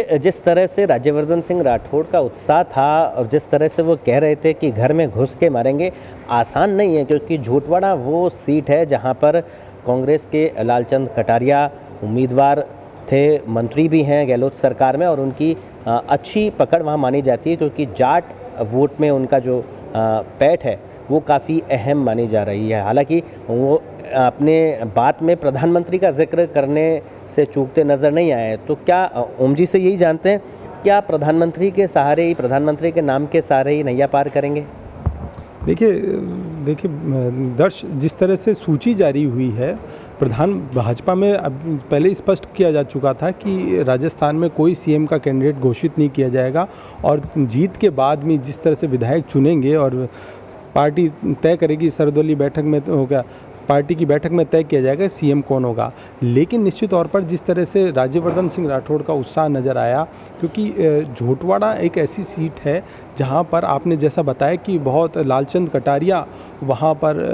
देखिए, जिस तरह से राज्यवर्धन सिंह राठौड़ का उत्साह था और जिस तरह से वो कह रहे थे कि घर में घुस के मारेंगे, आसान नहीं है क्योंकि झोटवाड़ा वो सीट है जहां पर कांग्रेस के लालचंद कटारिया उम्मीदवार थे, मंत्री भी हैं गहलोत सरकार में और उनकी अच्छी पकड़ वहां मानी जाती है क्योंकि जाट वोट में उनका जो पैठ है वो काफ़ी अहम मानी जा रही है। हालांकि वो अपने बात में प्रधानमंत्री का जिक्र करने से चूकते नज़र नहीं आए। तो क्या ओम जी से यही जानते हैं, क्या प्रधानमंत्री के सहारे ही, प्रधानमंत्री के नाम के सहारे ही नैया पार करेंगे? देखिए देखिए दर्श, जिस तरह से सूची जारी हुई है, भाजपा में अब पहले स्पष्ट किया जा चुका था कि राजस्थान में कोई सीएम का कैंडिडेट घोषित नहीं किया जाएगा और जीत के बाद में जिस तरह से विधायक चुनेंगे और पार्टी तय करेगी, सर्वदलीय बैठक में होगा, पार्टी की बैठक में तय किया जाएगा सीएम कौन होगा। लेकिन निश्चित तौर पर जिस तरह से राज्यवर्धन सिंह राठौड़ का उत्साह नज़र आया, क्योंकि झोटवाड़ा एक ऐसी सीट है जहां पर आपने जैसा बताया कि बहुत लालचंद कटारिया वहां पर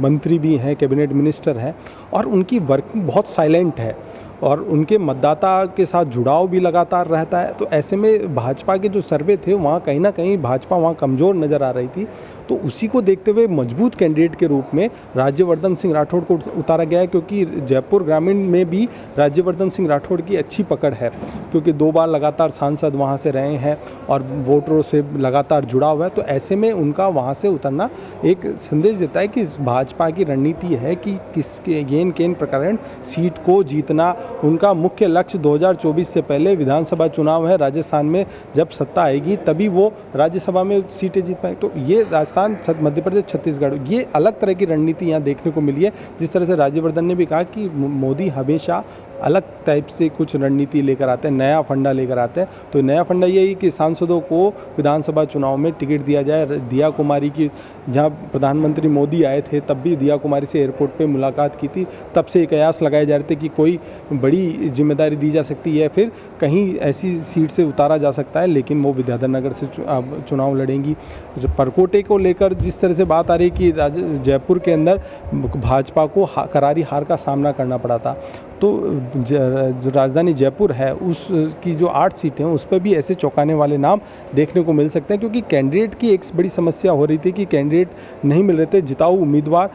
मंत्री भी हैं, कैबिनेट मिनिस्टर हैं और उनकी वर्किंग बहुत साइलेंट है और उनके मतदाता के साथ जुड़ाव भी लगातार रहता है। तो ऐसे में भाजपा के जो सर्वे थे वहाँ कहीं ना कहीं भाजपा वहाँ कमज़ोर नज़र आ रही थी। तो उसी को देखते हुए मजबूत कैंडिडेट के रूप में राज्यवर्धन सिंह राठौड़ को उतारा गया है, क्योंकि जयपुर ग्रामीण में भी राज्यवर्धन सिंह राठौड़ की अच्छी पकड़ है, क्योंकि 2 बार लगातार सांसद वहाँ से रहे हैं और वोटरों से लगातार जुड़ा हुआ है। तो ऐसे में उनका वहाँ से उतरना एक संदेश देता है कि भाजपा की रणनीति है कि किसके येन केन प्रकार सीट को जीतना उनका मुख्य लक्ष्य। 2024 से पहले विधानसभा चुनाव है राजस्थान में, जब सत्ता आएगी तभी वो राज्यसभा में सीटें जीत पाए। तो ये राजस्थान, मध्य प्रदेश, छत्तीसगढ़, ये अलग तरह की रणनीति यहाँ देखने को मिली है। जिस तरह से राज्यवर्धन ने भी कहा कि मोदी हमेशा अलग टाइप से कुछ रणनीति लेकर आते हैं, नया फंडा लेकर आते हैं। तो नया फंडा यही कि सांसदों को विधानसभा चुनाव में टिकट दिया जाए। दिया कुमारी की, जहाँ प्रधानमंत्री मोदी आए थे तब भी दिया कुमारी से एयरपोर्ट पे मुलाकात की थी, तब से कयास लगाए जा रहे थे कि कोई बड़ी जिम्मेदारी दी जा सकती है, फिर कहीं ऐसी सीट से उतारा जा सकता है, लेकिन वो विद्याधर नगर से चुनाव लड़ेंगी। परकोटे को लेकर जिस तरह से बात आ रही कि जयपुर के अंदर भाजपा को करारी हार का सामना करना पड़ा था, तो जो राजधानी जयपुर है उसकी जो 8 सीटें हैं उस पर भी ऐसे चौंकाने वाले नाम देखने को मिल सकते हैं, क्योंकि कैंडिडेट की एक बड़ी समस्या हो रही थी कि कैंडिडेट नहीं मिल रहे थे, जिताऊ उम्मीदवार,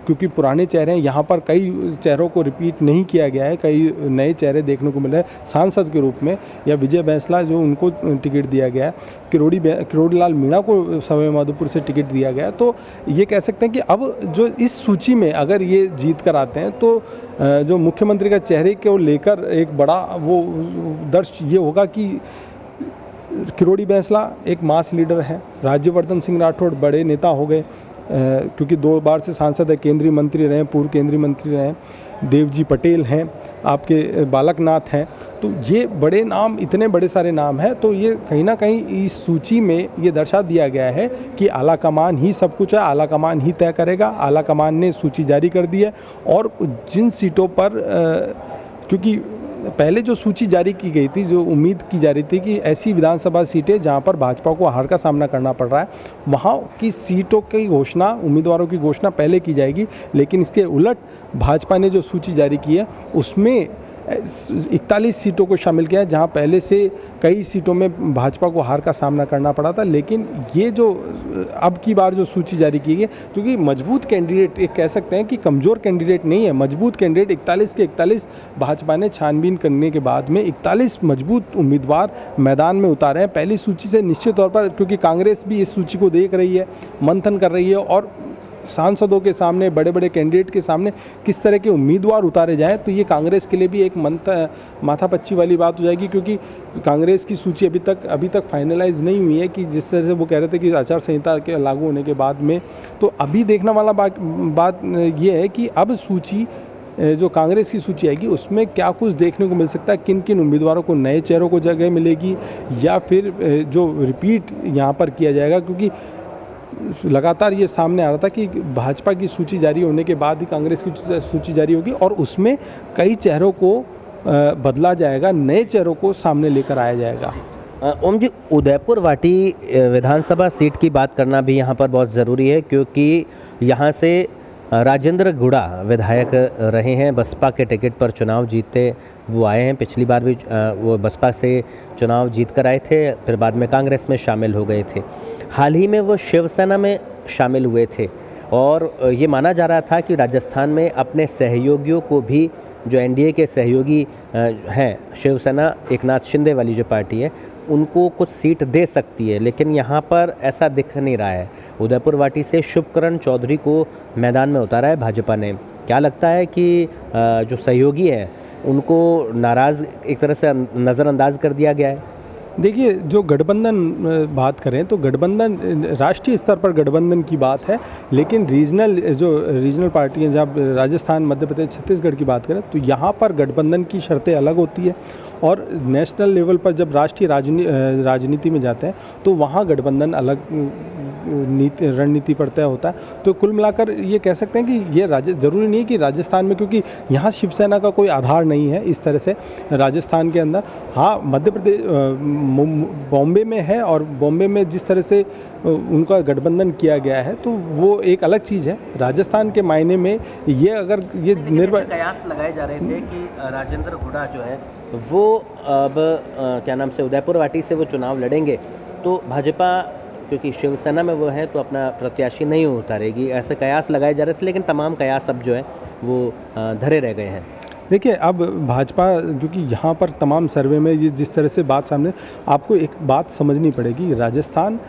क्योंकि पुराने चेहरे हैं। यहाँ पर कई चेहरों को रिपीट नहीं किया गया है, कई नए चेहरे देखने को मिल रहे हैं सांसद के रूप में। या विजय बैंसला जो उनको टिकट दिया गया है, किरोड़ी लाल मीणा को सवाई माधोपुर से टिकट दिया गया। तो ये कह सकते हैं कि अब जो इस सूची में अगर ये जीत कर आते हैं तो जो मुख्यमंत्री का चेहरे को लेकर एक बड़ा वो दर्श ये होगा कि किरोड़ी बैंसला एक मास लीडर है, राज्यवर्धन सिंह राठौड़ बड़े नेता हो गए, क्योंकि 2 बार से सांसद है, केंद्रीय मंत्री रहे, पूर्व केंद्रीय मंत्री रहे, देवजी पटेल हैं, आपके बालकनाथ हैं। तो ये बड़े नाम, इतने बड़े सारे नाम हैं, तो ये कहीं ना कहीं इस सूची में ये दर्शा दिया गया है कि आला कमान ही सब कुछ है, आला कमान ही तय करेगा। आला कमान ने सूची जारी कर दी है और जिन सीटों पर क्योंकि पहले जो सूची जारी की गई थी, जो उम्मीद की जा रही थी कि ऐसी विधानसभा सीटें जहां पर भाजपा को हार का सामना करना पड़ रहा है, वहां की सीटों की घोषणा, उम्मीदवारों की घोषणा पहले की जाएगी। लेकिन इसके उलट भाजपा ने जो सूची जारी की है उसमें 41 सीटों को शामिल किया है, जहां पहले से कई सीटों में भाजपा को हार का सामना करना पड़ा था। लेकिन ये जो अब की बार जो सूची जारी की गई, क्योंकि मजबूत कैंडिडेट, एक कह सकते हैं कि कमज़ोर कैंडिडेट नहीं है, मजबूत कैंडिडेट 41 के 41 भाजपा ने छानबीन करने के बाद में 41 मजबूत उम्मीदवार मैदान में उतारे हैं पहली सूची से। निश्चित तौर पर क्योंकि कांग्रेस भी इस सूची को देख रही है, मंथन कर रही है और सांसदों के सामने, बड़े बड़े कैंडिडेट के सामने किस तरह के उम्मीदवार उतारे जाएं, तो ये कांग्रेस के लिए भी एक माथापच्ची वाली बात हो जाएगी, क्योंकि कांग्रेस की सूची अभी तक फाइनलाइज नहीं हुई है कि जिस तरह से वो कह रहे थे कि आचार संहिता के लागू होने के बाद में। तो अभी देखने वाला बात ये है कि अब सूची, जो कांग्रेस की सूची आएगी उसमें क्या कुछ देखने को मिल सकता है, किन किन उम्मीदवारों को, नए चेहरों को जगह मिलेगी या फिर जो रिपीट यहाँ पर किया जाएगा। क्योंकि लगातार ये सामने आ रहा था कि भाजपा की सूची जारी होने के बाद ही कांग्रेस की सूची जारी होगी और उसमें कई चेहरों को बदला जाएगा, नए चेहरों को सामने लेकर आया जाएगा। ओम जी, उदयपुर वाटी विधानसभा सीट की बात करना भी यहाँ पर बहुत ज़रूरी है, क्योंकि यहाँ से राजेंद्र गुड़ा विधायक रहे हैं, बसपा के टिकट पर चुनाव जीतते वो आए हैं। पिछली बार भी वो बसपा से चुनाव जीत कर आए थे, फिर बाद में कांग्रेस में शामिल हो गए थे। हाल ही में वो शिवसेना में शामिल हुए थे और ये माना जा रहा था कि राजस्थान में अपने सहयोगियों को भी, जो एनडीए के सहयोगी हैं, शिवसेना एकनाथ शिंदे वाली जो पार्टी है, उनको कुछ सीट दे सकती है, लेकिन यहाँ पर ऐसा दिख नहीं रहा है। उदयपुर वाटी से शुभकरण चौधरी को मैदान में उतारा है भाजपा ने। क्या लगता है कि जो सहयोगी हैं उनको नाराज़ एक तरह से नज़रअंदाज कर दिया गया है? देखिए, जो गठबंधन बात करें तो गठबंधन राष्ट्रीय स्तर पर गठबंधन की बात है, लेकिन रीजनल पार्टी हैं, जहाँ राजस्थान, मध्य प्रदेश, छत्तीसगढ़ की बात करें तो यहाँ पर गठबंधन की शर्तें अलग होती है और नेशनल लेवल पर जब राष्ट्रीय राजनीति में जाते हैं तो वहाँ गठबंधन अलग रणनीति पर तय होता है। तो कुल मिलाकर ये कह सकते हैं कि ये ज़रूरी नहीं है कि राजस्थान में, क्योंकि यहाँ शिवसेना का कोई आधार नहीं है इस तरह से राजस्थान के अंदर। हाँ, मध्य प्रदेश बॉम्बे में है और बॉम्बे में जिस तरह से उनका गठबंधन किया गया है तो वो एक अलग चीज़ है। राजस्थान के मायने में ये अगर ये निर्भर कयास लगाए जा रहे थे कि राजेंद्र गुड़ा जो है वो अब क्या नाम से उदयपुर वाटी से वो चुनाव लड़ेंगे तो भाजपा, क्योंकि शिवसेना में वो है तो अपना प्रत्याशी नहीं उतारेगी, ऐसे कयास लगाए जा रहे थे, लेकिन तमाम कयास अब जो है वो धरे रह गए हैं। देखिए, अब भाजपा, क्योंकि यहाँ पर तमाम सर्वे में ये जिस तरह से बात सामने, आपको एक बात समझनी पड़ेगी, राजस्थान,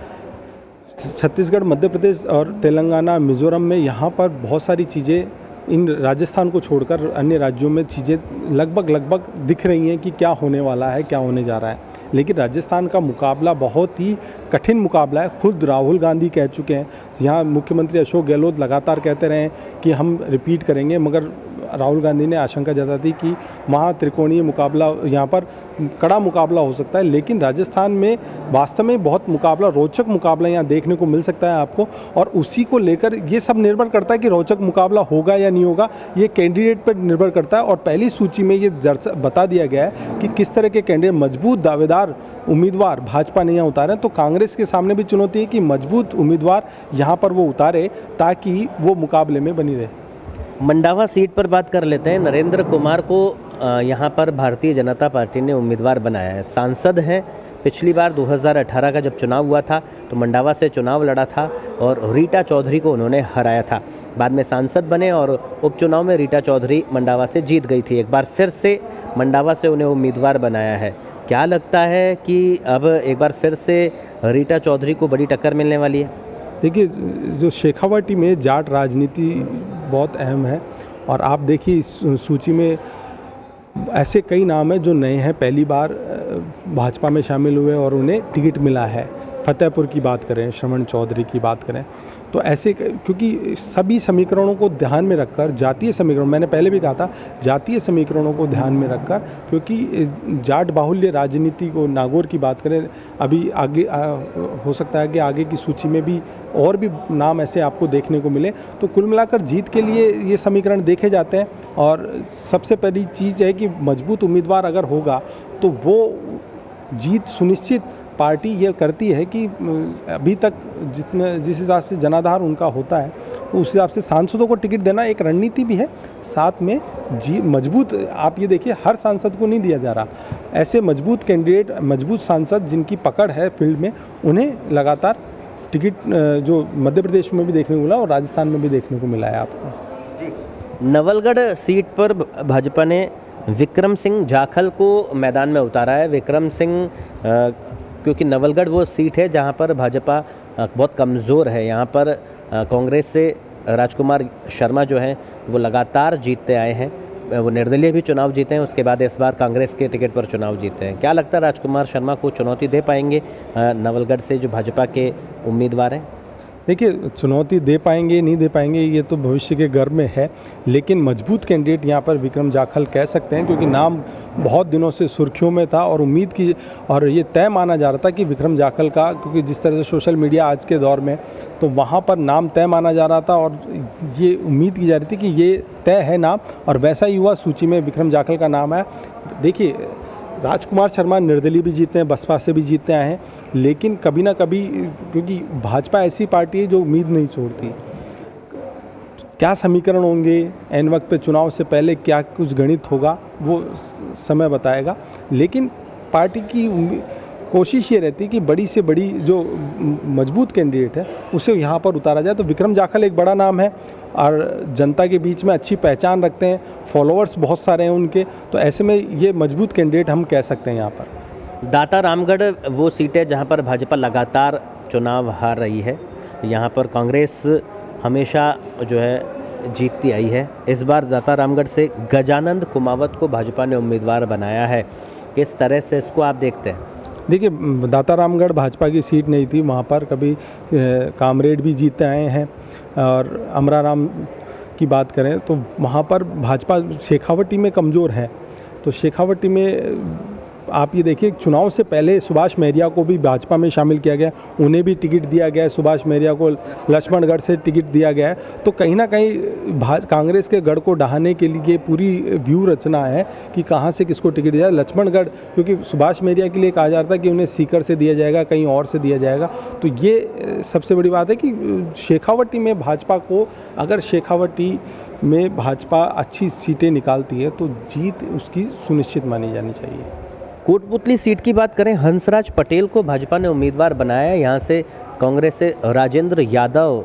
छत्तीसगढ़, मध्य प्रदेश और तेलंगाना, मिज़ोरम में यहाँ पर बहुत सारी चीज़ें, इन राजस्थान को छोड़कर अन्य राज्यों में चीज़ें लगभग दिख रही हैं कि क्या होने वाला है, क्या होने जा रहा है। लेकिन राजस्थान का मुकाबला बहुत ही कठिन मुकाबला है। खुद राहुल गांधी कह चुके हैं, यहाँ मुख्यमंत्री अशोक गहलोत लगातार कहते रहे कि हम रिपीट करेंगे, मगर राहुल गांधी ने आशंका जताई कि महा त्रिकोणीय मुकाबला, यहाँ पर कड़ा मुकाबला हो सकता है। लेकिन राजस्थान में वास्तव में बहुत मुकाबला, रोचक मुकाबला यहाँ देखने को मिल सकता है आपको, और उसी को लेकर ये सब निर्भर करता है कि रोचक मुकाबला होगा या नहीं होगा, ये कैंडिडेट पर निर्भर करता है। और पहली सूची में ये बता दिया गया है कि किस तरह के कैंडिडेट, मजबूत दावेदार उम्मीदवार भाजपा ने यहाँ उतारे। तो कांग्रेस के सामने भी चुनौती है कि मजबूत उम्मीदवार यहाँ पर वो उतारे ताकि वो मुकाबले में बनी रहे। मंडावा सीट पर बात कर लेते हैं। नरेंद्र कुमार को यहाँ पर भारतीय जनता पार्टी ने उम्मीदवार बनाया है, सांसद हैं। पिछली बार 2018 का जब चुनाव हुआ था तो मंडावा से चुनाव लड़ा था और रीटा चौधरी को उन्होंने हराया था। बाद में सांसद बने और उपचुनाव में रीटा चौधरी मंडावा से जीत गई थी। एक बार फिर से मंडावा से उन्हें उम्मीदवार बनाया है। क्या लगता है कि अब एक बार फिर से रीटा चौधरी को बड़ी टक्कर मिलने वाली है? देखिए, जो शेखावाटी में जाट राजनीति बहुत अहम है और आप देखिए इस सूची में ऐसे कई नाम हैं जो नए हैं, पहली बार भाजपा में शामिल हुए और उन्हें टिकट मिला है। फतेहपुर की बात करें, श्रवण चौधरी की बात करें, तो ऐसे, क्योंकि सभी समीकरणों को ध्यान में रखकर, जातीय समीकरण, मैंने पहले भी कहा था, जातीय समीकरणों को ध्यान में रखकर, क्योंकि जाट बाहुल्य राजनीति को, नागौर की बात करें, अभी आगे हो सकता है कि आगे की सूची में भी और भी नाम ऐसे आपको देखने को मिले। तो कुल मिलाकर जीत के लिए ये समीकरण देखे जाते हैं और सबसे पहली चीज़ है कि मजबूत उम्मीदवार अगर होगा तो वो जीत सुनिश्चित पार्टी ये करती है कि अभी तक जिस हिसाब से जनाधार उनका होता है उस हिसाब से सांसदों को टिकट देना एक रणनीति भी है। साथ में मजबूत, आप ये देखिए, हर सांसद को नहीं दिया जा रहा, ऐसे मजबूत कैंडिडेट, मजबूत सांसद जिनकी पकड़ है फील्ड में, उन्हें लगातार टिकट जो मध्य प्रदेश में भी देखने को मिला और राजस्थान में भी देखने को मिला है आपको। नवलगढ़ सीट पर भाजपा ने विक्रम सिंह जाखल को मैदान में उतारा है। विक्रम सिंह, क्योंकि नवलगढ़ वो सीट है जहां पर भाजपा बहुत कमज़ोर है। यहां पर कांग्रेस से राजकुमार शर्मा जो हैं वो लगातार जीतते आए हैं, वो निर्दलीय भी चुनाव जीते हैं, उसके बाद इस बार कांग्रेस के टिकट पर चुनाव जीते हैं। क्या लगता है राजकुमार शर्मा को चुनौती दे पाएंगे नवलगढ़ से जो भाजपा के उम्मीदवार हैं? देखिए, चुनौती दे पाएंगे नहीं दे पाएंगे ये तो भविष्य के गर्भ में है, लेकिन मजबूत कैंडिडेट यहाँ पर विक्रम जाखल कह सकते हैं, क्योंकि नाम बहुत दिनों से सुर्खियों में था और उम्मीद की, और ये तय माना जा रहा था कि विक्रम जाखल का, क्योंकि जिस तरह से सोशल मीडिया आज के दौर में, तो वहाँ पर नाम तय माना जा रहा था और ये उम्मीद की जा रही थी कि ये तय है नाम, और वैसा ही हुआ। सूची में विक्रम जाखल का नाम है। देखिए, राजकुमार शर्मा निर्दलीय भी जीते हैं, बसपा से भी जीतते आए हैं, लेकिन कभी ना कभी, क्योंकि भाजपा ऐसी पार्टी है जो उम्मीद नहीं छोड़ती, क्या समीकरण होंगे, ऐन वक्त पे चुनाव से पहले क्या कुछ गणित होगा, वो समय बताएगा। लेकिन पार्टी की कोशिश ये रहती है कि बड़ी से बड़ी जो मजबूत कैंडिडेट है उसे यहाँ पर उतारा जाए। तो विक्रम जाखल एक बड़ा नाम है और जनता के बीच में अच्छी पहचान रखते हैं, फॉलोअर्स बहुत सारे हैं उनके, तो ऐसे में ये मजबूत कैंडिडेट हम कह सकते हैं यहाँ पर। दाता रामगढ़ वो सीट है जहाँ पर भाजपा लगातार चुनाव हार रही है। यहाँ पर कांग्रेस हमेशा जो है जीतती आई है। इस बार दाता रामगढ़ से गजानंद कुमावत को भाजपा ने उम्मीदवार बनाया है। किस तरह से इसको आप देखते हैं? देखिए, दाता रामगढ़ भाजपा की सीट नहीं थी, वहाँ पर कभी कामरेड भी जीतते आए हैं। और अमराराम की बात करें तो वहाँ पर भाजपा शेखावटी में कमज़ोर है। तो शेखावटी में आप ये देखिए, चुनाव से पहले सुभाष महरिया को भी भाजपा में शामिल किया गया, उन्हें भी टिकट दिया गया है। सुभाष महरिया को लक्ष्मणगढ़ से टिकट दिया गया है। तो कहीं ना कहीं कांग्रेस के गढ़ को ढहाने के लिए पूरी व्यू रचना है कि कहाँ से किसको टिकट दिया। लक्ष्मणगढ़, क्योंकि सुभाष महरिया के लिए कहा जा रहा था कि उन्हें सीकर से दिया जाएगा, कहीं और से दिया जाएगा। तो ये सबसे बड़ी बात है कि शेखावटी में भाजपा को, अगर शेखावटी में भाजपा अच्छी सीटें निकालती है तो जीत उसकी सुनिश्चित मानी जानी चाहिए। कोटपुतली सीट की बात करें, हंसराज पटेल को भाजपा ने उम्मीदवार बनाया है। यहाँ से कांग्रेस से राजेंद्र यादव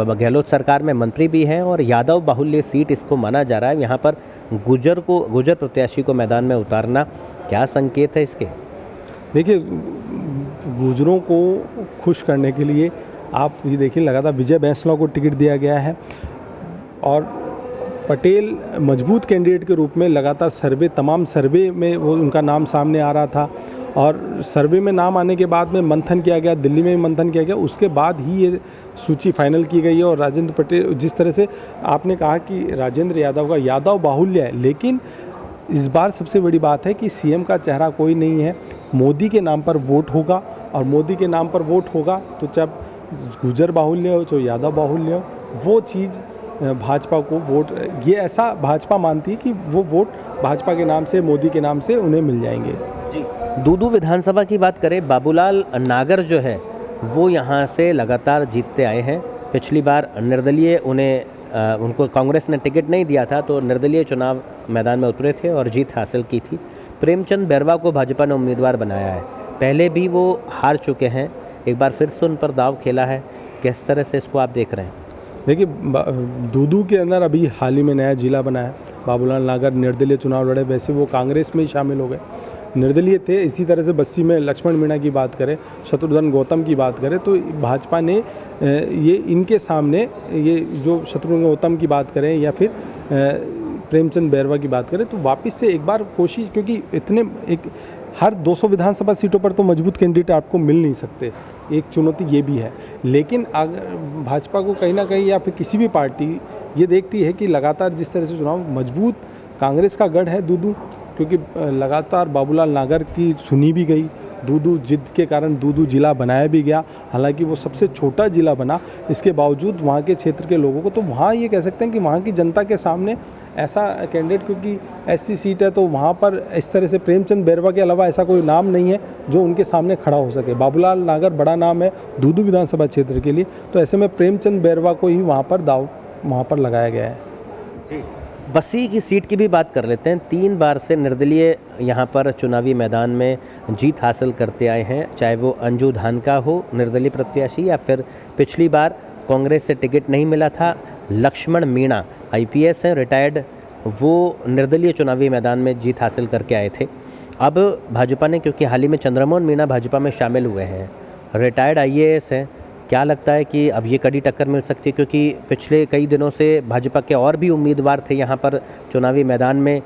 गहलोत सरकार में मंत्री भी हैं और यादव बाहुल्य सीट इसको माना जा रहा है। यहाँ पर गुजर प्रत्याशी को मैदान में उतारना क्या संकेत है इसके? देखिए, गुजरों को खुश करने के लिए आप ये देखिए, लगातार विजय बैंसला को टिकट दिया गया है और पटेल मजबूत कैंडिडेट के रूप में लगातार तमाम सर्वे में वो उनका नाम सामने आ रहा था। और सर्वे में नाम आने के बाद में मंथन किया गया, दिल्ली में भी मंथन किया गया, उसके बाद ही ये सूची फाइनल की गई है। और राजेंद्र पटेल, जिस तरह से आपने कहा कि राजेंद्र यादव का यादव बाहुल्य है, लेकिन इस बार सबसे बड़ी बात है कि सीएम का चेहरा कोई नहीं है, मोदी के नाम पर वोट होगा। और मोदी के नाम पर वोट होगा तो जब गुजर बाहुल्य हो, जो यादव बाहुल्य हो, वो चीज़ भाजपा को वोट, ये ऐसा भाजपा मानती है कि वो वोट भाजपा के नाम से, मोदी के नाम से उन्हें मिल जाएंगे। जी, दूदू विधानसभा की बात करें, बाबूलाल नागर जो है वो यहाँ से लगातार जीतते आए हैं। पिछली बार निर्दलीय उनको कांग्रेस ने टिकट नहीं दिया था तो निर्दलीय चुनाव मैदान में उतरे थे और जीत हासिल की थी। प्रेमचंद बैरवा को भाजपा ने उम्मीदवार बनाया है। पहले भी वो हार चुके हैं, एक बार फिर से उन पर दाव खेला है। किस तरह से इसको आप देख रहे हैं? देखिए, दूदू के अंदर अभी हाल ही में नया जिला बना है। बाबूलाल नागर निर्दलीय चुनाव लड़े, वैसे वो कांग्रेस में ही शामिल हो गए, निर्दलीय थे। इसी तरह से बस्सी में लक्ष्मण मीणा की बात करें, शत्रुघ्न गौतम की बात करें, तो भाजपा ने ये इनके सामने, ये जो शत्रुघ्न गौतम की बात करें या फिर प्रेमचंद बैरवा की बात करें, तो वापस से एक बार कोशिश, क्योंकि हर 200 विधानसभा सीटों पर तो मजबूत कैंडिडेट आपको मिल नहीं सकते, एक चुनौती ये भी है। लेकिन अगर भाजपा को कहीं ना कहीं या फिर किसी भी पार्टी ये देखती है कि लगातार जिस तरह से चुनाव, मजबूत कांग्रेस का गढ़ है दूदू, क्योंकि लगातार बाबूलाल नागर की सुनी भी गई, दूदू जिद के कारण दूदू जिला बनाया भी गया। हालांकि वो सबसे छोटा जिला बना, इसके बावजूद वहाँ के क्षेत्र के लोगों को, तो वहाँ ये कह सकते हैं कि वहाँ की जनता के सामने ऐसा कैंडिडेट, क्योंकि ऐसी सीट है तो वहाँ पर इस तरह से प्रेमचंद बैरवा के अलावा ऐसा कोई नाम नहीं है जो उनके सामने खड़ा हो सके। बाबूलाल नागर बड़ा नाम है दूदू विधानसभा क्षेत्र के लिए, तो ऐसे में प्रेमचंद बैरवा को ही वहाँ पर लगाया गया है। जी, बस्सी की सीट की भी बात कर लेते हैं। 3 बार से निर्दलीय यहाँ पर चुनावी मैदान में जीत हासिल करते आए हैं, चाहे वो अंजू धानका हो निर्दलीय प्रत्याशी, या फिर पिछली बार कांग्रेस से टिकट नहीं मिला था, लक्ष्मण मीणा IPS हैं रिटायर्ड, वो निर्दलीय चुनावी मैदान में जीत हासिल करके आए थे। अब भाजपा ने, क्योंकि हाल ही में चंद्रमोहन मीणा भाजपा में शामिल हुए हैं, रिटायर्ड IAS हैं, क्या लगता है कि अब ये कड़ी टक्कर मिल सकती है? क्योंकि पिछले कई दिनों से भाजपा के और भी उम्मीदवार थे यहाँ पर चुनावी मैदान में,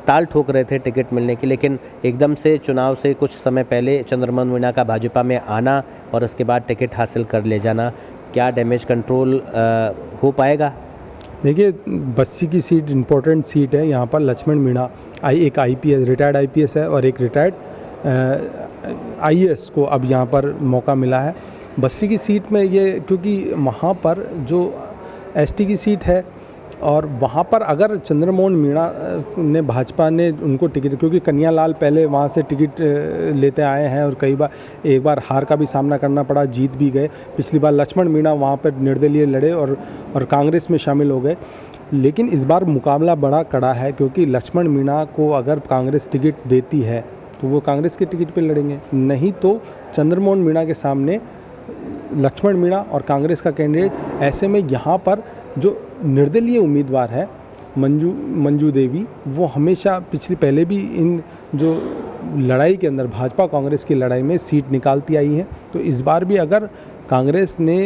ताल ठोक रहे थे टिकट मिलने की, लेकिन एकदम से चुनाव से कुछ समय पहले चंद्रमोहन मीणा का भाजपा में आना और उसके बाद टिकट हासिल कर ले जाना, क्या डैमेज कंट्रोल हो पाएगा? देखिए, बस्सी की सीट इम्पोर्टेंट सीट है। यहाँ पर लक्ष्मण मीणा एक IPS रिटायर्ड IPS है और एक रिटायर्ड IAS को अब यहाँ पर मौका मिला है। बस्सी की सीट में ये, क्योंकि वहाँ पर जो ST की सीट है और वहाँ पर अगर चंद्रमोहन मीणा ने भाजपा ने उनको टिकट, क्योंकि कन्हैयालाल पहले वहाँ से टिकट लेते आए हैं और कई बार एक बार हार का भी सामना करना पड़ा, जीत भी गए। पिछली बार लक्ष्मण मीणा वहाँ पर निर्दलीय लड़े और कांग्रेस में शामिल हो गए। लेकिन इस बार मुकाबला बड़ा कड़ा है, क्योंकि लक्ष्मण मीणा को अगर कांग्रेस टिकट देती है तो वो कांग्रेस के टिकट पे लड़ेंगे, नहीं तो चंद्रमोहन मीणा के सामने लक्ष्मण मीणा और कांग्रेस का कैंडिडेट। ऐसे में यहाँ पर जो निर्दलीय उम्मीदवार है मंजू देवी, वो हमेशा पहले भी इन जो लड़ाई के अंदर भाजपा कांग्रेस की लड़ाई में सीट निकालती आई है। तो इस बार भी अगर कांग्रेस ने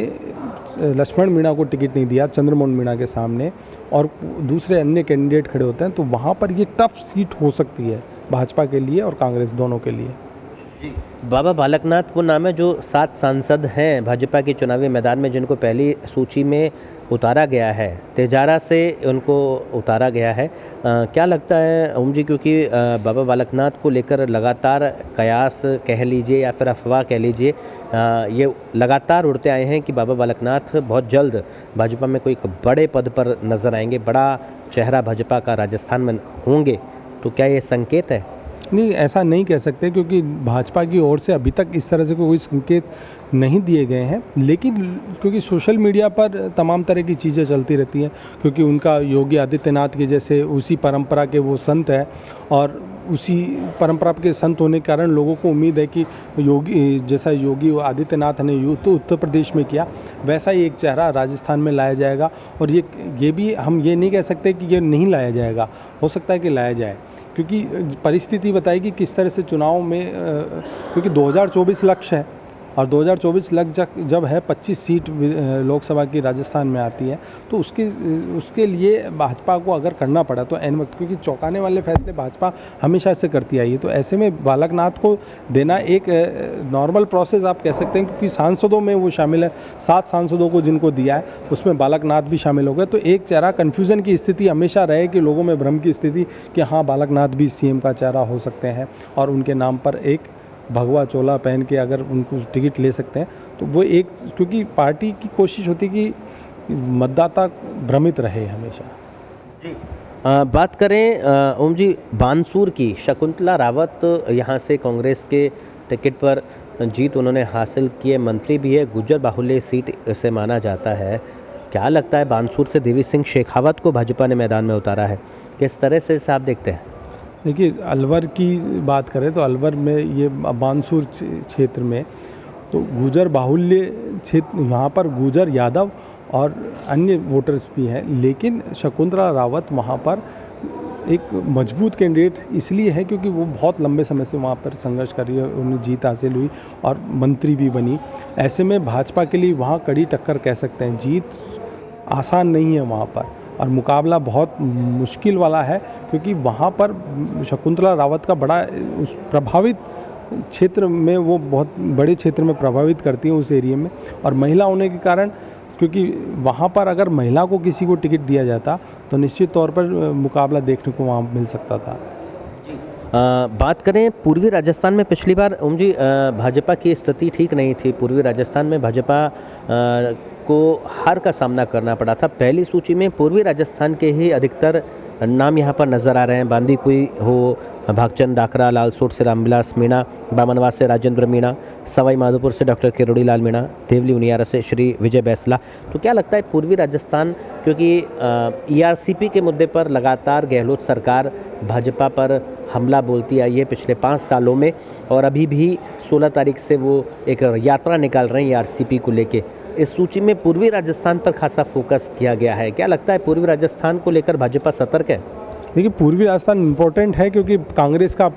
लक्ष्मण मीणा को टिकट नहीं दिया चंद्रमोहन मीणा के सामने और दूसरे अन्य कैंडिडेट खड़े होते हैं, तो वहाँ पर ये टफ सीट हो सकती है भाजपा के लिए और कांग्रेस दोनों के लिए। बाबा बालकनाथ वो नाम है जो 7 सांसद हैं भाजपा के चुनावी मैदान में, जिनको पहली सूची में उतारा गया है, तेजारा से उनको उतारा गया है। क्या लगता है ओम जी, क्योंकि बाबा बालकनाथ को लेकर लगातार कयास कह लीजिए या फिर अफवाह कह लीजिए, ये लगातार उड़ते आए हैं कि बाबा बालकनाथ बहुत जल्द भाजपा में कोई एक बड़े पद पर नज़र आएंगे, बड़ा चेहरा भाजपा का राजस्थान में होंगे, तो क्या ये संकेत है? नहीं, ऐसा नहीं कह सकते, क्योंकि भाजपा की ओर से अभी तक इस तरह से कोई संकेत नहीं दिए गए हैं। लेकिन क्योंकि सोशल मीडिया पर तमाम तरह की चीज़ें चलती रहती हैं, क्योंकि उनका योगी आदित्यनाथ के जैसे उसी परंपरा के वो संत हैं और उसी परंपरा के संत होने के कारण लोगों को उम्मीद है कि योगी जैसा योगी आदित्यनाथ ने तो उत्तर प्रदेश में किया, वैसा ही एक चेहरा राजस्थान में लाया जाएगा। और ये भी हम ये नहीं कह सकते कि ये नहीं लाया जाएगा, हो सकता है कि लाया जाए, क्योंकि परिस्थिति बताएगी किस तरह से चुनाव में, क्योंकि 2024 लक्ष्य है और 2024 जब है 25 सीट लोकसभा की राजस्थान में आती है, तो उसके लिए भाजपा को अगर करना पड़ा तो एन वक्त, क्योंकि चौंकाने वाले फैसले भाजपा हमेशा से करती आई है, तो ऐसे में बालकनाथ को देना एक नॉर्मल प्रोसेस आप कह सकते हैं, क्योंकि सांसदों में वो शामिल है। 7 सांसदों को जिनको दिया है उसमें बालकनाथ भी शामिल हो गए, तो एक चेहरा कन्फ्यूज़न की स्थिति हमेशा रहे कि लोगों में भ्रम की स्थिति कि हाँ बालकनाथ भी सीएम का चेहरा हो सकते हैं और उनके नाम पर एक भगवा चोला पहन के अगर उनको टिकट ले सकते हैं, तो वो एक, क्योंकि पार्टी की कोशिश होती है कि मतदाता भ्रमित रहे हमेशा। जी बात करें ओम जी बानसूर की, शकुंतला रावत यहाँ से कांग्रेस के टिकट पर जीत उन्होंने हासिल की है, मंत्री भी है, गुज्जर बाहुल्य सीट से माना जाता है। क्या लगता है बानसूर से देवी सिंह शेखावत को भाजपा ने मैदान में उतारा है, किस तरह से इसे आप देखते हैं? देखिए, अलवर की बात करें तो अलवर में ये बानसूर क्षेत्र में तो गुजर बाहुल्य क्षेत्र, यहाँ पर गुजर यादव और अन्य वोटर्स भी हैं, लेकिन शकुंतला रावत वहाँ पर एक मजबूत कैंडिडेट इसलिए है क्योंकि वो बहुत लंबे समय से वहाँ पर संघर्ष कर रही है, उन्हें जीत हासिल हुई और मंत्री भी बनी। ऐसे में भाजपा के लिए वहाँ कड़ी टक्कर कह सकते हैं, जीत आसान नहीं है वहाँ पर और मुकाबला बहुत मुश्किल वाला है, क्योंकि वहाँ पर शकुंतला रावत का बड़ा उस प्रभावित क्षेत्र में, वो बहुत बड़े क्षेत्र में प्रभावित करती है उस एरिया में, और महिला होने के कारण, क्योंकि वहाँ पर अगर महिला को किसी को टिकट दिया जाता तो निश्चित तौर पर मुकाबला देखने को वहाँ मिल सकता था। बात करें पूर्वी राजस्थान में, पिछली बार ओम जी भाजपा की स्थिति ठीक नहीं थी, पूर्वी राजस्थान में भाजपा को हार का सामना करना पड़ा था। पहली सूची में पूर्वी राजस्थान के ही अधिकतर नाम यहाँ पर नज़र आ रहे हैं, बांदीकुई हो, भागचंद डाकरा, लालसोट से रामविलास मीणा, बामनवास से राजेंद्र मीणा, सवाई माधोपुर से डॉक्टर किरोड़ी लाल मीणा, देवली उनियारा से श्री विजय बैसला। तो क्या लगता है पूर्वी राजस्थान, क्योंकि ईआरसीपी के मुद्दे पर लगातार गहलोत सरकार भाजपा पर हमला बोलती आई है पिछले 5 सालों में, और अभी भी 16 तारीख से वो एक यात्रा निकाल रहे हैं ईआरसीपी को लेके, इस सूची में पूर्वी राजस्थान पर खासा फोकस किया गया है। क्या लगता है पूर्वी राजस्थान को लेकर भाजपा सतर्क है? देखिए, पूर्वी राजस्थान इम्पोर्टेंट है क्योंकि कांग्रेस का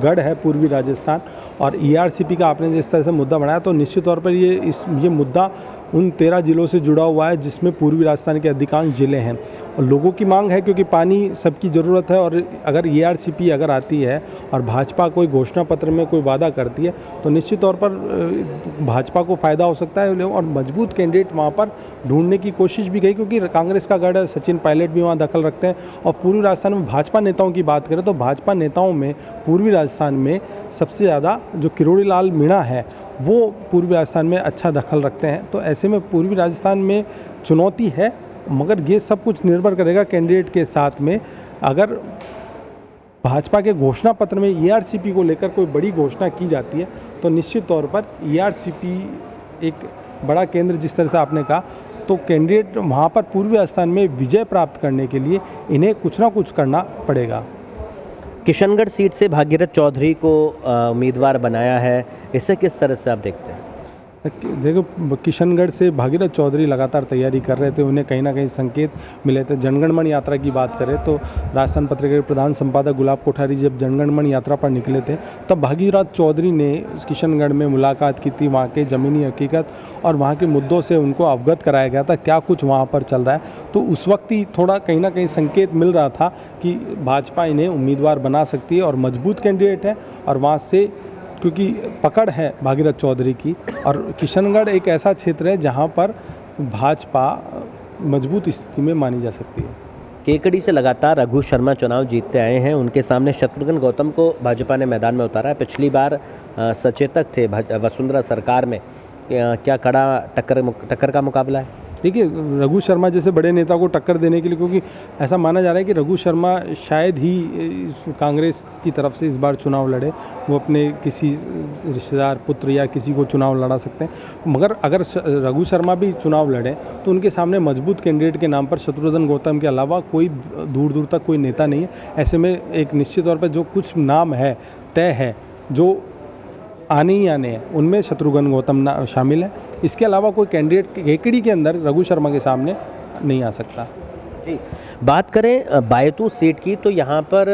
गढ़ है पूर्वी राजस्थान, और ईआरसीपी का आपने जिस तरह से मुद्दा बनाया तो निश्चित तौर पर ये मुद्दा उन 13 जिलों से जुड़ा हुआ है जिसमें पूर्वी राजस्थान के अधिकांश ज़िले हैं, और लोगों की मांग है क्योंकि पानी सबकी ज़रूरत है, और अगर ईआरसीपी अगर आती है और भाजपा कोई घोषणा पत्र में कोई वादा करती है तो निश्चित तौर पर भाजपा को फ़ायदा हो सकता है, और मजबूत कैंडिडेट वहाँ पर ढूंढने की कोशिश भी गई, क्योंकि कांग्रेस का गढ़ है, सचिन पायलट भी वहाँ दखल रखते हैं। और पूर्वी राजस्थान में भाजपा नेताओं की बात करें तो भाजपा नेताओं में पूर्वी राजस्थान में सबसे ज़्यादा जो किरोड़ी लाल मीणा है वो पूर्वी राजस्थान में अच्छा दखल रखते हैं। तो ऐसे में पूर्वी राजस्थान में चुनौती है, मगर ये सब कुछ निर्भर करेगा कैंडिडेट के साथ में। अगर भाजपा के घोषणा पत्र में ईआरसीपी को लेकर कोई बड़ी घोषणा की जाती है तो निश्चित तौर पर ईआरसीपी एक बड़ा केंद्र, जिस तरह से आपने कहा, तो कैंडिडेट वहाँ पर पूर्वी राजस्थान में विजय प्राप्त करने के लिए इन्हें कुछ ना कुछ करना पड़ेगा। किशनगढ़ सीट से भागीरथ चौधरी को उम्मीदवार बनाया है, इसे किस तरह से आप देखते हैं? देखो, किशनगढ़ से भागीरथ चौधरी लगातार तैयारी कर रहे थे, उन्हें कहीं ना कहीं संकेत मिले थे। जनगणमन यात्रा की बात करें तो राजस्थान पत्रिका के प्रधान संपादक गुलाब कोठारी जब जनगणमन यात्रा पर निकले थे तब भागीरथ चौधरी ने किशनगढ़ में मुलाकात की थी, वहाँ के ज़मीनी हकीकत और वहाँ के मुद्दों से उनको अवगत कराया गया था, क्या कुछ वहाँ पर चल रहा है। तो उस वक्त ही थोड़ा कहीं ना कहीं संकेत मिल रहा था कि भाजपा इन्हें उम्मीदवार बना सकती है और मजबूत कैंडिडेट है, और वहाँ से क्योंकि पकड़ है भागीरथ चौधरी की, और किशनगढ़ एक ऐसा क्षेत्र है जहां पर भाजपा मजबूत स्थिति में मानी जा सकती है। केकड़ी से लगातार रघु शर्मा चुनाव जीतते आए हैं, उनके सामने शत्रुघ्न गौतम को भाजपा ने मैदान में उतारा है। पिछली बार सचेतक थे वसुंधरा सरकार में, क्या कड़ा टक्कर का मुकाबला है? देखिए, रघु शर्मा जैसे बड़े नेता को टक्कर देने के लिए, क्योंकि ऐसा माना जा रहा है कि रघु शर्मा शायद ही कांग्रेस की तरफ से इस बार चुनाव लड़े, वो अपने किसी रिश्तेदार पुत्र या किसी को चुनाव लड़ा सकते हैं। मगर अगर रघु शर्मा भी चुनाव लड़े तो उनके सामने मजबूत कैंडिडेट के नाम पर शत्रुघ्न गौतम के अलावा कोई दूर दूर तक कोई नेता नहीं है। ऐसे में एक निश्चित तौर पर जो कुछ नाम है तय है, जो आने ही आने हैं, उनमें शत्रुघ्न गौतम शामिल है। इसके अलावा कोई कैंडिडेट केकड़ी के अंदर रघु शर्मा के सामने नहीं आ सकता। जी, बात करें बायतू सीट की तो यहाँ पर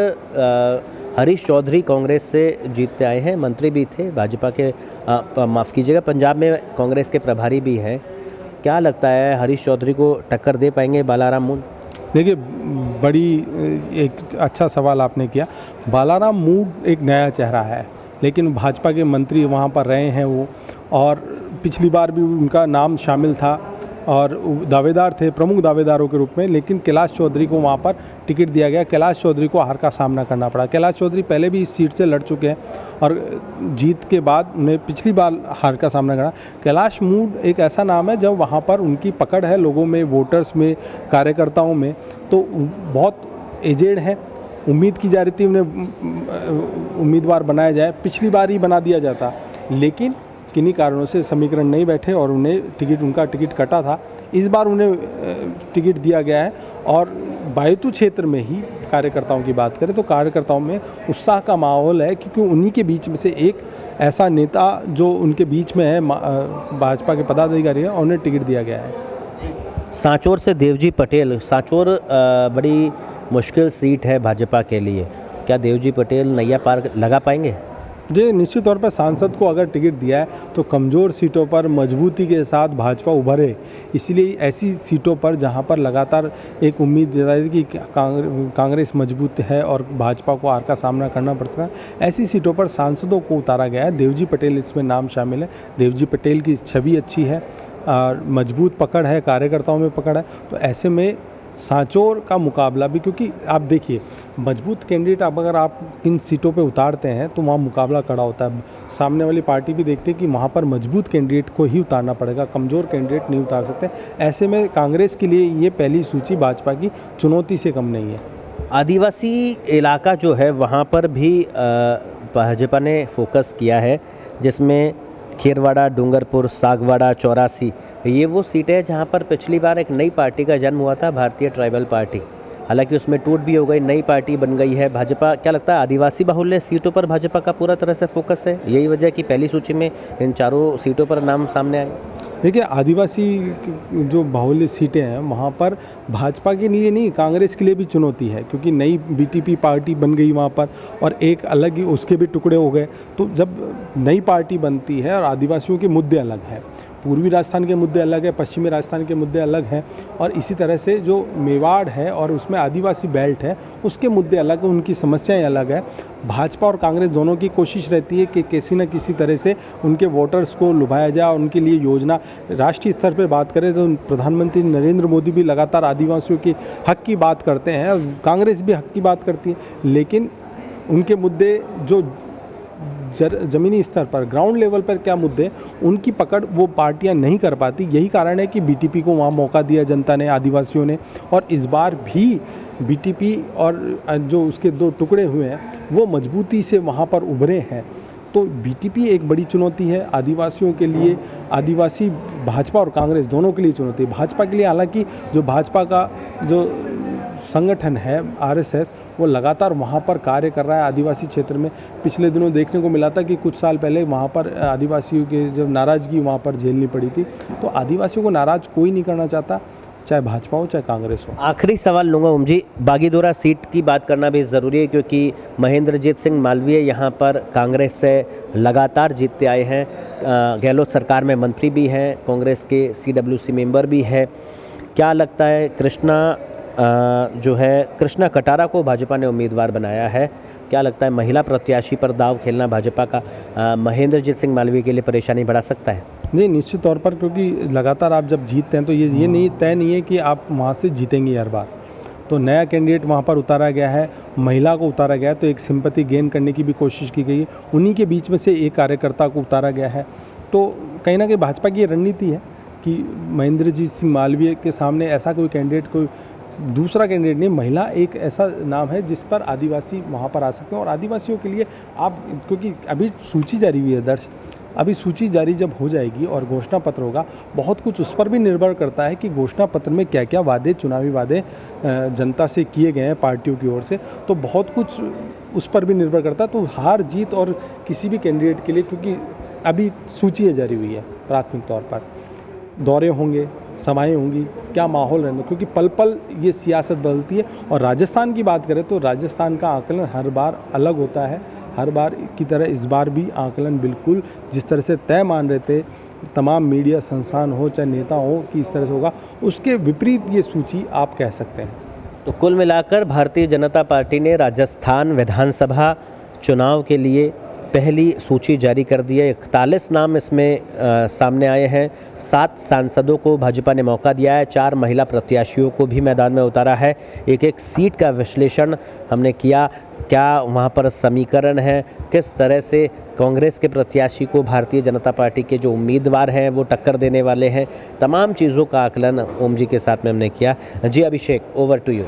हरीश चौधरी कांग्रेस से जीतते आए हैं, मंत्री भी थे भाजपा के, माफ़ कीजिएगा, पंजाब में कांग्रेस के प्रभारी भी हैं। क्या लगता है, हरीश चौधरी को टक्कर दे पाएंगे बालाराम मूड? देखिए, बड़ी एक अच्छा सवाल आपने किया। बालाराम मूड एक नया चेहरा है, लेकिन भाजपा के मंत्री वहाँ पर रहे हैं वो, और पिछली बार भी उनका नाम शामिल था और दावेदार थे, प्रमुख दावेदारों के रूप में, लेकिन कैलाश चौधरी को वहाँ पर टिकट दिया गया। कैलाश चौधरी को हार का सामना करना पड़ा। कैलाश चौधरी पहले भी इस सीट से लड़ चुके हैं और जीत के बाद उन्हें पिछली बार हार का सामना करना। कैलाश मूड एक ऐसा नाम है जब वहाँ पर उनकी पकड़ है लोगों में, वोटर्स में, कार्यकर्ताओं में, तो बहुत एजेड हैं। उम्मीद की जा रही थी उन्हें उम्मीदवार बनाया जाए, पिछली बार ही बना दिया जाता, लेकिन किन्हीं कारणों से समीकरण नहीं बैठे और उनका टिकट कटा था। इस बार उन्हें टिकट दिया गया है, और बायतू क्षेत्र में ही कार्यकर्ताओं की बात करें तो कार्यकर्ताओं में उत्साह का माहौल है, क्योंकि उन्हीं के बीच में से एक ऐसा नेता जो उनके बीच में है, भाजपा के पदाधिकारी हैं, और उन्हें टिकट दिया गया है। सांचौर से देवजी पटेल, सांचौर बड़ी मुश्किल सीट है भाजपा के लिए, क्या देवजी पटेल नैया पार लगा पाएंगे? जी, निश्चित तौर पर सांसद को अगर टिकट दिया है तो कमज़ोर सीटों पर मजबूती के साथ भाजपा उभरे। इसलिए ऐसी सीटों पर जहां पर लगातार एक उम्मीद जताई थी कि कांग्रेस मजबूत है और भाजपा को हार का सामना करना पड़ सकता है, ऐसी सीटों पर सांसदों को उतारा गया है। देवजी पटेल इसमें नाम शामिल है। देवजी पटेल की छवि अच्छी है और मजबूत पकड़ है, कार्यकर्ताओं में पकड़ है, तो ऐसे में सांचौर का मुकाबला भी, क्योंकि आप देखिए, मजबूत कैंडिडेट अगर आप इन सीटों पे उतारते हैं तो वहाँ मुकाबला कड़ा होता है। सामने वाली पार्टी भी देखती है कि वहाँ पर मजबूत कैंडिडेट को ही उतारना पड़ेगा, कमज़ोर कैंडिडेट नहीं उतार सकते। ऐसे में कांग्रेस के लिए ये पहली सूची भाजपा की चुनौती से कम नहीं है। आदिवासी इलाका जो है वहाँ पर भी भाजपा ने फोकस किया है, जिसमें खेरवाड़ा, डूंगरपुर, सागवाड़ा, चौरासी, ये वो सीटें हैं जहाँ पर पिछली बार एक नई पार्टी का जन्म हुआ था, भारतीय ट्राइबल पार्टी। हालांकि उसमें टूट भी हो गई, नई पार्टी बन गई है भाजपा। क्या लगता है, आदिवासी बाहुल्य सीटों पर भाजपा का पूरा तरह से फोकस है? यही वजह कि पहली सूची में इन चारों सीटों पर नाम सामने आए। देखिए, आदिवासी जो बाहुल्य सीटें हैं वहाँ पर भाजपा के लिए नहीं, कांग्रेस के लिए भी चुनौती है, क्योंकि नई बीटीपी पार्टी बन गई वहाँ पर, और एक अलग ही उसके भी टुकड़े हो गए। तो जब नई पार्टी बनती है और आदिवासियों के मुद्दे अलग हैं, पूर्वी राजस्थान के मुद्दे अलग है, पश्चिमी राजस्थान के मुद्दे अलग हैं, और इसी तरह से जो मेवाड़ है और उसमें आदिवासी बेल्ट है उसके मुद्दे अलग हैं, उनकी समस्याएं अलग है। भाजपा और कांग्रेस दोनों की कोशिश रहती है कि किसी न किसी तरह से उनके वोटर्स को लुभाया जाए, उनके लिए योजना। राष्ट्रीय स्तर पर बात करें तो प्रधानमंत्री नरेंद्र मोदी भी लगातार आदिवासियों के हक की बात करते हैं, कांग्रेस भी हक की बात करती है, लेकिन उनके मुद्दे जो ज़मीनी स्तर पर ग्राउंड लेवल पर क्या मुद्दे उनकी पकड़ वो पार्टियां नहीं कर पाती। यही कारण है कि बीटीपी को वहाँ मौका दिया जनता ने, आदिवासियों ने, और इस बार भी बीटीपी और जो उसके दो टुकड़े हुए हैं वो मजबूती से वहाँ पर उभरे हैं। तो बीटीपी एक बड़ी चुनौती है आदिवासियों के लिए, आदिवासी भाजपा और कांग्रेस दोनों के लिए चुनौती है। भाजपा के लिए हालांकि जो भाजपा का जो संगठन है आरएसएस, वो लगातार वहाँ पर कार्य कर रहा है आदिवासी क्षेत्र में। पिछले दिनों देखने को मिला था कि कुछ साल पहले वहाँ पर आदिवासियों के जब नाराज़गी वहाँ पर झेलनी पड़ी थी। तो आदिवासियों को नाराज़ कोई नहीं करना चाहता, चाहे भाजपा हो चाहे कांग्रेस हो। आखिरी सवाल लूँगा ओम जी, बागीदोरा सीट की बात करना भी ज़रूरी है क्योंकि महेंद्रजीत सिंह मालवीय यहाँ पर कांग्रेस से लगातार जीतते आए हैं। गहलोत सरकार में मंत्री भी हैं, कांग्रेस के सीडब्ल्यूसी मेंबर भी है। क्या लगता है कृष्णा कटारा को भाजपा ने उम्मीदवार बनाया है, क्या लगता है महिला प्रत्याशी पर दाव खेलना भाजपा का महेंद्रजीत सिंह मालवीय के लिए परेशानी बढ़ा सकता है? नहीं, निश्चित तौर पर, क्योंकि लगातार आप जब जीतते हैं तो ये नहीं तय नहीं है कि आप वहाँ से जीतेंगे हर बार। तो नया कैंडिडेट वहाँ पर उतारा गया है, महिला को उतारा गया है, तो एक सिंपैथी गेन करने की भी कोशिश की गई है। उन्हीं के बीच में से एक कार्यकर्ता को उतारा गया है। तो कहीं ना कहीं भाजपा की ये रणनीति है कि महेंद्रजीत सिंह मालवीय के सामने ऐसा कोई कैंडिडेट, कोई दूसरा कैंडिडेट नहीं, महिला एक ऐसा नाम है जिस पर आदिवासी वहाँ पर आ सकते हैं। और आदिवासियों के लिए आप, क्योंकि अभी सूची जारी हुई है दर्श, अभी सूची जारी जब हो जाएगी और घोषणा पत्र होगा, बहुत कुछ उस पर भी निर्भर करता है कि घोषणा पत्र में क्या क्या वादे, चुनावी वादे जनता से किए गए हैं पार्टियों की ओर से। तो बहुत कुछ उस पर भी निर्भर करता है। तो हार जीत और किसी भी कैंडिडेट के लिए, क्योंकि अभी सूची जारी हुई है, प्राथमिक तौर पर दौरे होंगे, सभाएं होंगी, क्या माहौल रहना, क्योंकि पल पल ये सियासत बदलती है। और राजस्थान की बात करें तो राजस्थान का आकलन हर बार अलग होता है। हर बार की तरह इस बार भी आकलन बिल्कुल जिस तरह से तय मान रहे थे तमाम मीडिया संस्थान हो चाहे नेता हो कि इस तरह से होगा, उसके विपरीत ये सूची आप कह सकते हैं। तो कुल मिलाकर भारतीय जनता पार्टी ने राजस्थान विधानसभा चुनाव के लिए पहली सूची जारी कर दी है। 41 नाम इसमें सामने आए हैं। 7 सांसदों को भाजपा ने मौका दिया है, 4 महिला प्रत्याशियों को भी मैदान में उतारा है। एक एक सीट का विश्लेषण हमने किया, क्या वहाँ पर समीकरण है, किस तरह से कांग्रेस के प्रत्याशी को भारतीय जनता पार्टी के जो उम्मीदवार हैं वो टक्कर देने वाले हैं। तमाम चीज़ों का आकलन ओम जी के साथ में हमने किया। जी अभिषेक, ओवर टू यू।